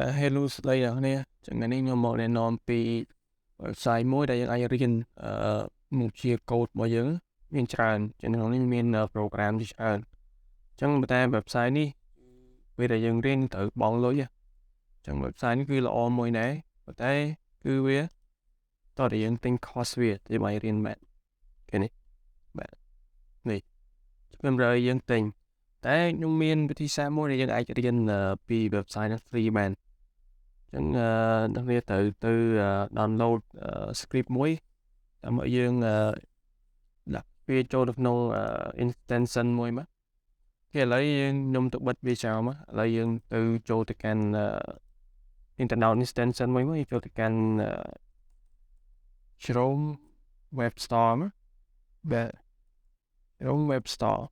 Hello ស្ដីអ្នកនាងចឹងថ្ងៃនេះខ្ញុំមកណែនាំពី website មួយដែលយើងអាចរៀនមុខជាកូដរបស់យើងមានច្រើនចឹងក្នុងនេះមាន program ជាច្រើនចឹងតែ website នេះពេលដែលយើងរៀនត្រូវបង់លុយចឹង website នេះគឺល្អមួយដែរប៉ុន្តែគឺវាតោះតែយើងទិញ course វាយើងអាចរៀនបានគេនេះបាទនេះខ្ញុំរើយើងទិញតែខ្ញុំមានវិធីសាស្ត្រមួយដែលយើងអាចរៀនពី website នេះ free បានចឹងអ្នកនាងត្រូវទៅ download script មួយដើម្បីយើងដាក់វាចូលទៅក្នុង instance មួយមកគេឥឡូវខ្ញុំទៅបិទវាចោលមកឥឡូវយើងទៅចូលទៅកាន់download instance មួយមកចូលទៅកាន់ Chrome Web Store មកបាទ Chrome Web Store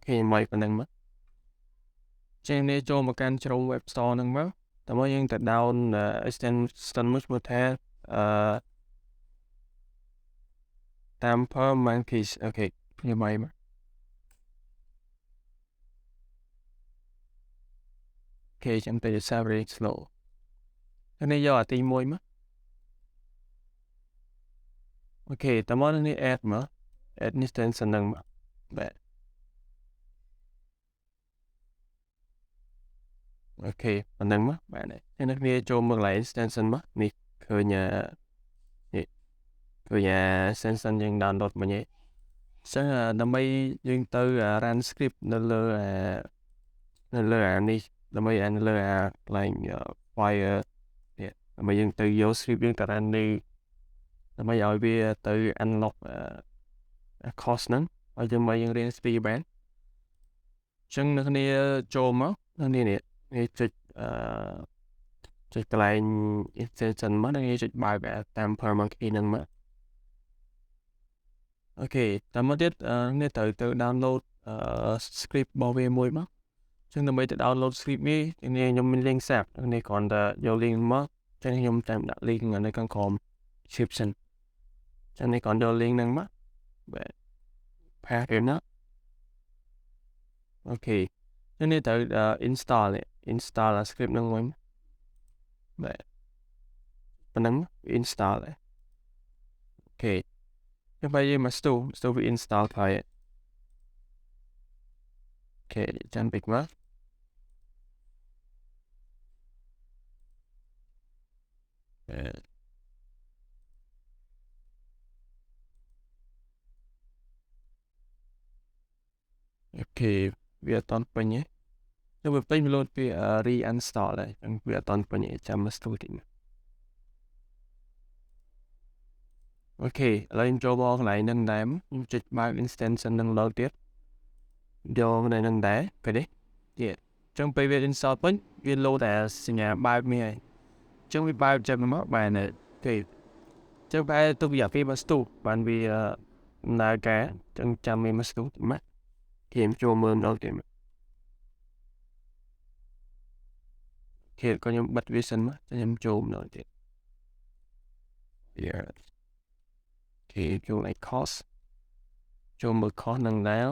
គេមកប៉ុណ្ណឹងមកចេះនេះចូលមកកាន់ Chrome Web Store ហ្នឹងមកតែមកយើងទៅ down extension មួយឈ្មោះថាTamper Monkeys អូខេខ្ញុំមកអូខេចាំទៅ server slow នេះយកអាទី1មកអូខេតើមកនេះ add មក add instance ហ្នឹងមកបាទអូខេប៉ុណ្ណឹងមកបាទនេះអ្នកគ្នាចូលមើលកន្លែង instance មកនេះឃើញនេះឃើញ instance យើង download មិញឯងចឹងដើម្បីយើងទៅ run script នៅលើអានេះដើម្បីនៅលើអាកន្លែង fire នេះដើម្បីយើងទៅយក script យើងទៅ run នេះដើម្បីឲ្យវាទៅ unlock course ហ្នឹងឲ្យយើងរៀន speed បានចឹងអ្នកគ្នាចូលមកអ្នកនេះចុចកន្លែង extension មកអ្នកចុចបើកតាម Fireship ហ្នឹងមកអូខេតាមមកទៀតអ្នកត្រូវទៅ download script របស់វាមួយមកចឹងដើម្បីទៅ download script នេះខ្ញុំមាន link ស្រាប់អ្នកគ្រាន់តែយក link មកចឹងខ្ញុំតាមដាក់ link នៅខាងក្រោម description ចឹងនេះគ្រាន់យក link ហ្នឹងមកបាទ paste វាណាអូខេចឹងនេះត្រូវ install script ហ្នឹងវិញបាទប៉ុណ្ណឹង install អូខេចឹងបើយើងមក store វា install ហើយអូខេចាំពេកមកអូខេវាអត់តន់ពេញទេទៅវាពេញវា load ពី reinstall ដែរចឹងវាអត់តន់ពេញទេចាំមក store តិចអូខេឥឡូវខ្ញុំចូលមកកន្លែងហ្នឹងដែរខ្ញុំចុចបើក instance ហ្នឹងឡើងទៀតយកនៅហ្នឹងដែរពេលនេះទៀតចឹងពេលវា install ពេញវា load តែសញ្ញាបើកនេះហើយចឹងវាបើកចាប់មកបានទេចឹងបែរទៅវាពេលមក store បានវាដំណើរការចឹងចាំវាមក store មកគេចូលមើលម្ដងទៀតគេក៏ខ្ញុំបិទវាសិនមកខ្ញុំចូលម្ដងទៀតគេចូល course ចូលមើល course ហ្នឹងដែរ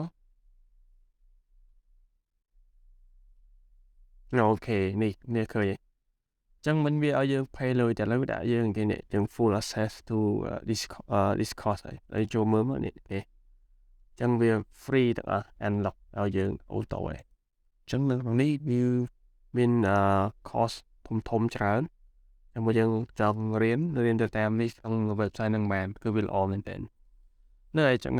អូខេនេះឃើញចឹងមិនវាឲ្យយើង pay លុយតែឥឡូវដាក់យើងគេនេះយើង full access to this course ហើយចូលមើលមកនេះគេចឹងវា free ទាំងអស់ unlock ឲ្យយើង auto ហើយចឹងនៅក្នុងនេះវាមាន course ធំច្រើនហើយមកយើងចង់រៀនទៅតាមនេះក្នុង website ហ្នឹងបានគឺវាល្អមែនតើនៅឯចឹង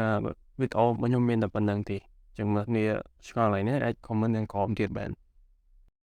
វីដេអូរបស់ខ្ញុំមានតែប៉ុណ្្នឹងទេចឹងមកគ្នាឆ្ងល់ហើយនេះអាច comment ខាងក្រោមទៀតបាន